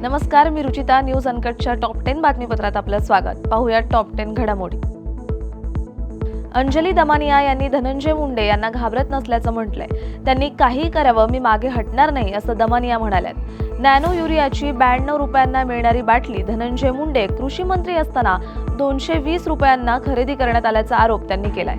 नमस्कार, मी Ruchita. News अनकटच्या top 10 बातमीपत्रात आपलं स्वागत. पाहूयात टॉप 10 घडामोडी. अंजली दमानिया यांनी धनंजय मुंडे यांना घाबरत नसल्याचं म्हटलंय. त्यांनी काही करावं, मी मागे हटणार नाही असं दमानिया म्हणाल्यात. नॅनो युरियाची 92 रुपयांना मिळणारी बाटली धनंजय मुंडे कृषी मंत्री असताना 220 रुपयांना खरेदी करण्यात आल्याचा आरोप त्यांनी केलाय.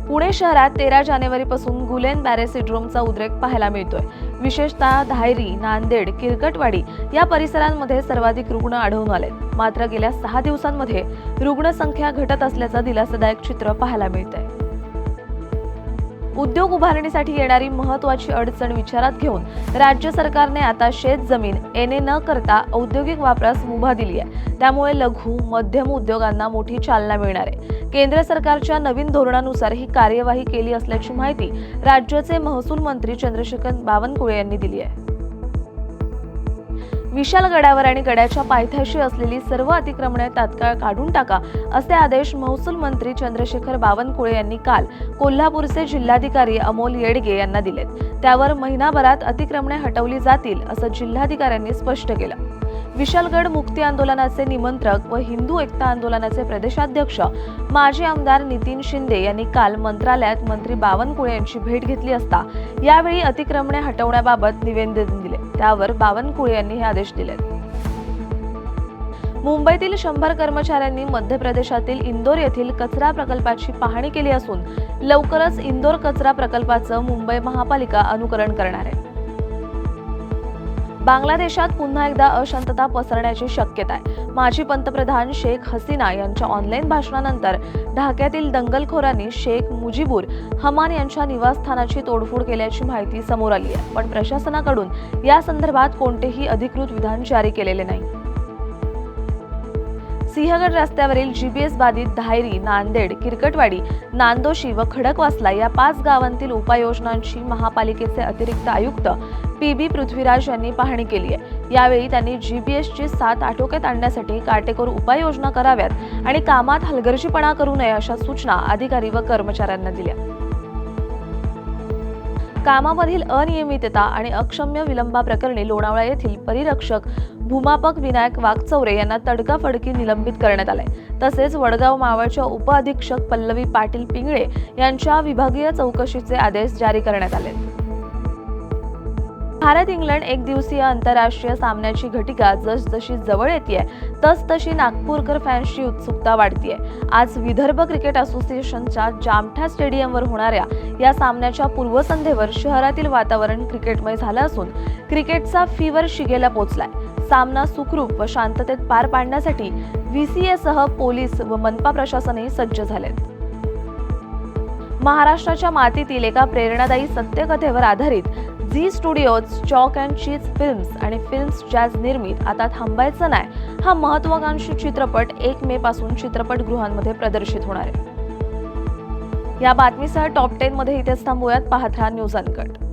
पुणे शहरात 13 जानेवारीपासून गुलेन बॅरे सिंड्रोमचा उद्रेक पाहायला मिळतोय. विशेषतः धायरी, नांदेड, किरकटवाडी या परिसरांमध्ये सर्वाधिक रुग्ण आढळून आलेत. मात्र गेल्या 6 दिवसांमध्ये रुग्णसंख्या घटत असल्याचं दिलासादायक चित्र पाहायला मिळतंय. उद्योग उभारणीसाठी येणारी महत्त्वाची अडचण विचारात घेऊन राज्य सरकारने आता शेत जमीन एने न करता औद्योगिक वापरास मुभा दिली आहे. त्यामुळे लघु मध्यम उद्योगांना मोठी चालना मिळणार आहे. केंद्र सरकारच्या नवीन धोरणानुसार ही कार्यवाही केली असल्याची माहिती राज्याचे महसूल मंत्री चंद्रशेखर बावनकुळे यांनी दिली आहे. विशाल गडावर आणि गडाच्या पायथ्याशी असलेली सर्व अतिक्रमणे तात्काळ काढून टाका असे आदेश महसूल मंत्री चंद्रशेखर बावनकुळे यांनी काल कोल्हापूरचे जिल्हाधिकारी अमोल येडगे यांना दिलेत. त्यावर महिनाभरात अतिक्रमणे हटवली जातील असं जिल्हाधिकाऱ्यांनी स्पष्ट केलं. विशालगड मुक्ती आंदोलनाचे निमंत्रक व हिंदू एकता आंदोलनाचे प्रदेशाध्यक्ष माजी आमदार नितीन शिंदे यांनी काल मंत्रालयात मंत्री बावनकुळे यांची भेट घेतली असता यावेळी अतिक्रमणे हटवण्याबाबत निवेदन दिले. त्यावर बावनकुळे यांनी हे आदेश दिले. मुंबईतील 100 कर्मचाऱ्यांनी मध्य प्रदेशातील इंदोर येथील कचरा प्रकल्पाची पाहणी केली असून लवकरच इंदोर कचरा प्रकल्पाचं मुंबई महापालिका अनुकरण करणार आहे. बांगलादेशात पुन्हा एकदा अशांतता पसरण्याची शक्यता आहे. माजी पंतप्रधान शेख हसीना यांच्या ऑनलाईन भाषणानंतर ढाक्यातील दंगलखोरांनी शेख मुजीबुर हमान यांच्या निवासस्थानाची तोडफोड केल्याची माहिती समोर आली आहे. पण प्रशासनाकडून या संदर्भात कोणतेही अधिकृत विधान जारी केलेले नाही. सिंहगड रस्त्यावरील जीपीएस बाधित धायरी, नांदेड, किरकटवाडी, नांदोशी व खडकवासला या 5 गावांतील उपाययोजनांची महापालिकेचे अतिरिक्त आयुक्त पीबी पृथ्वीराज यांनी पाहणी केली आहे. यावेळी त्यांनी जीपीएसची 7 आटोक्यात आणण्यासाठी काटेकोर उपाययोजना कराव्यात आणि कामात हलगर्जीपणा करू नये अशा सूचना अधिकारी व कर्मचाऱ्यांना दिल्या. कामामधील अनियमितता आणि अक्षम्य विलंबाप्रकरणी लोणावळा येथील परिरक्षक भूमापक विनायक वाघचौरे यांना तडकाफडकी निलंबित करण्यात आले. तसेच वडगाव मावळच्या उपअधीक्षक पल्लवी पाटील पिंगळे यांच्या विभागीय चौकशीचे आदेश जारी करण्यात आले. भारत इंग्लंड एकदिवसीय आंतरराष्ट्रीय सामन्याची घटिका जसजशी जवळ येते तसतशी नागपूरकर फॅन्सची उत्सुकता वाढतीये. आज विदर्भ क्रिकेट असोसिएशनच्या जामठा स्टेडियमवर होणाऱ्या या सामन्याच्या पूर्वसंध्येवर शहरातील वातावरण क्रिकेटमय झालं असून क्रिकेटचा फीवर शिगेला पोहोचलाय. सामना सुखरूप व शांततेत पार पाडण्यासाठी व्हीसीएसह पोलीस व मनपा प्रशासनही सज्ज झालेत. महाराष्ट्राच्या मातीतील एका प्रेरणादायी सत्यकथेवर आधारित Zee studios chalk and cheese films आणि फिल्म्स जॅज निर्मित आता थांबायचं नाही हा महत्त्वाकांक्षी चित्रपट 1 मे पासून चित्रपटगृहांमध्ये प्रदर्शित होणार आहे. या बातमीसह टॉप 10 मध्ये इथेच थांबूयात. पाहत राहा न्यूज अनकट.